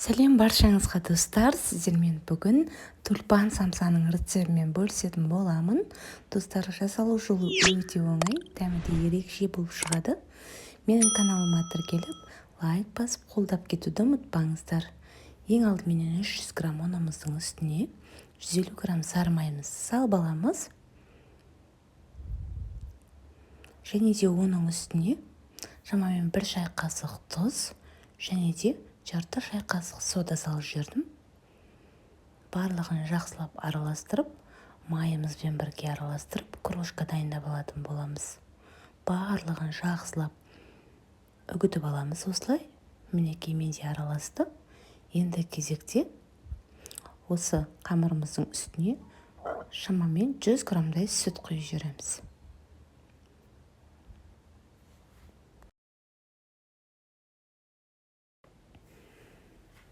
Сәлем баршаңызға достар, сіздермен бүгін тюльпан самсаның рецептімен бөлісетін боламын. Достар, жасалу жолы өте оңай, дәмі де ерекше болып шығады. Менің каналыма тіркеліп, лайк басып, қолдап кетуді ұмытпаңыздар. Ең алдымен 300 грамм ұнымыздың үстіне 150 грамм сары майымызды салып аламыз. Және де оның үстіне шамамен 1 шай қасық тұз және де жарты шай қасық сода салып жібердім. Барлығын жақсылап араластырып, майымызбен бірге араластырып, крошка дайындап алатын боламыз. Барлығын жақсылап үгітіп аламыз осылай. Мінекей менде араласты. Енді кезекте осы қамырымыздың үстіне шамамен 100 граммдай сүт құйып жібереміз.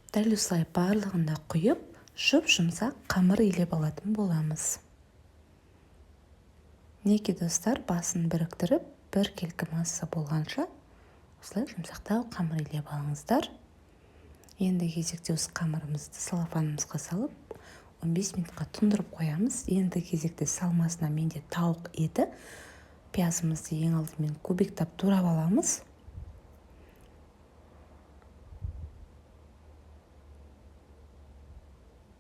Дәл осылай барлығында құйып, жұп-жұмсақ қамыр илеп алатын боламыз. Неке достар, басын біріктіріп, бір келкі масса болғанша осылай жұмсақтау қамыр илеп алыңыздар. Енді кезекте осы қамырымызды салафанымызға салып, 15 минутқа тұндырып қоямыз. Енді кезекте салмасына менде тауық еті, пиязымызды ең алдымен кубиктап турап аламыз.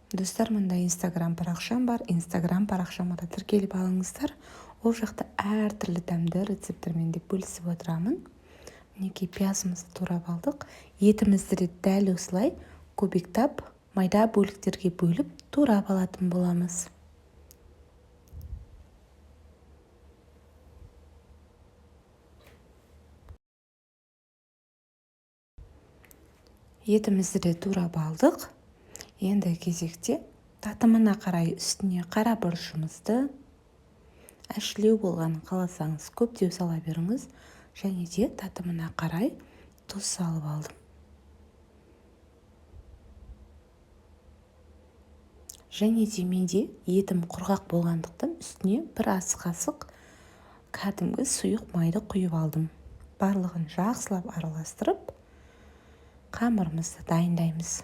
Достар, мұнда Инстаграм парақшам бар. Инстаграм парақшама да тіркеліп алыңыздар. Ол жақта әртүрлі дәмді рецептермен де бөлісіп отырамын. Мінекей пиязымызды турап алдық. Етімізді де дәл осылай кубиктап, майда бөліктерге бөліп турап алатын боламыз. Етімізді де турап алдық. Енді кезекте татымына қарай үстіне қара бұрышымызды, әшілеу болғанын қаласаңыз көптеу сала беріңіз, және де татымына қарай тұз салып алдым. Және де менде етім құрғақ болғандықтан үстіне бір ас қасық кәдімгі сұйық майды құйып алдым. Барлығын жақсылап араластырып, қамырымызды дайындаймыз.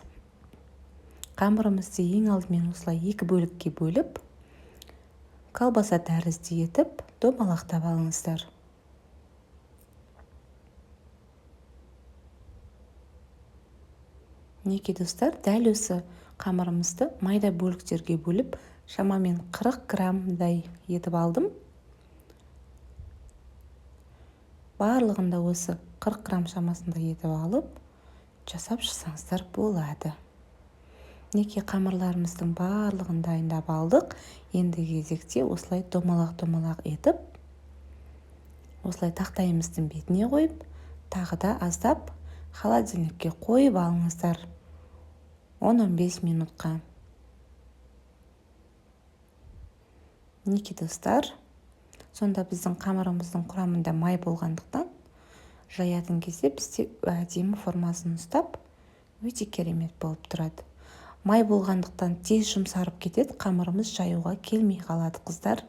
Қамырымызды ең алдымен осылай 2 бөлікке бөліп, колбаса тәрізді етіп, домалақтап алыңыздар. Неке достар, дәл осы қамырымызды майда бөліктерге бөліп, шамамен 40 граммдай етіп алдым. Барлығында осы 40 грамм шамасында етіп алып, жасап шықсаңыздар болады. Неке қамырларымыздың барлығын дайындап алдық. Енді кезекте осылай домалақ етіп, осылай тақтайымыздың бетіне қойып, тағы да аздап холодильникке қойып алыңыздар 10-15 минутқа. Неке достар, сонда біздің қамырымыздың құрамында май болғандықтан, жаятын кезде бізде әдемі формасын ұстап, өте керемет болып тұрады. Май болғандықтан тез жұмсарып кетеді, қамырымыз жаюға келмей қалады қыздар.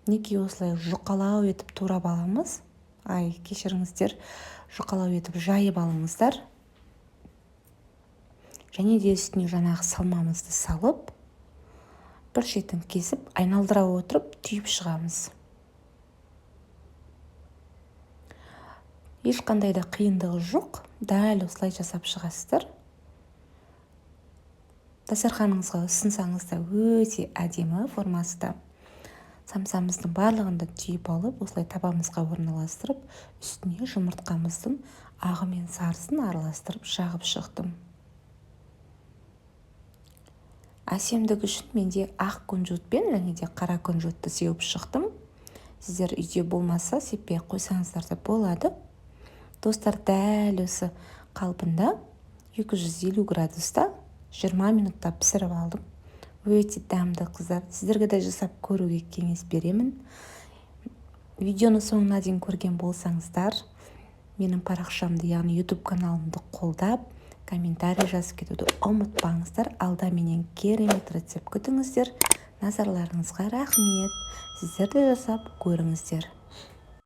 Неке осылай жұқалау етіп турап аламыз. Кешіріңіздер, жұқалау етіп жайып алыңыздар. Және де үстіне жаңағы салмамызды салып, бір шетін кесіп, айналдыра отырып, түйіп шығамыз. Ешқандай да қиындығы жоқ, дәл осылай жасап шығасыздар. Дастарханыңызға ұсынсаңыз да өте әдемі формасында. Самсамыздың барлығында түйіп алып, осылай табамызға орналастырып, үстіне жұмыртқамыздың ағы мен сарысын араластырып жағып шықтым. Әсемдік үшін менде ақ күнжутпен және де қара күнжутты сеуіп шықтым. Сіздер үйде болмаса сеппей қойсаңыздар да болады. Достар, дәл осы қалпында 250 градуста 20 минутта пісіріп алдым. Өте дәмді қыздар. Сіздерге де жасап көруге кеңес беремін. Видеоны соңына дейін көрген болсаңыздар, менің парақшамды, яғни YouTube каналымды қолдап, комментарий жазып кетуді ұмытпаңыздар. Алда менен керемет рецепт күтіңіздер. Назарларыңызға рахмет. Сіздер де жасап көріңіздер.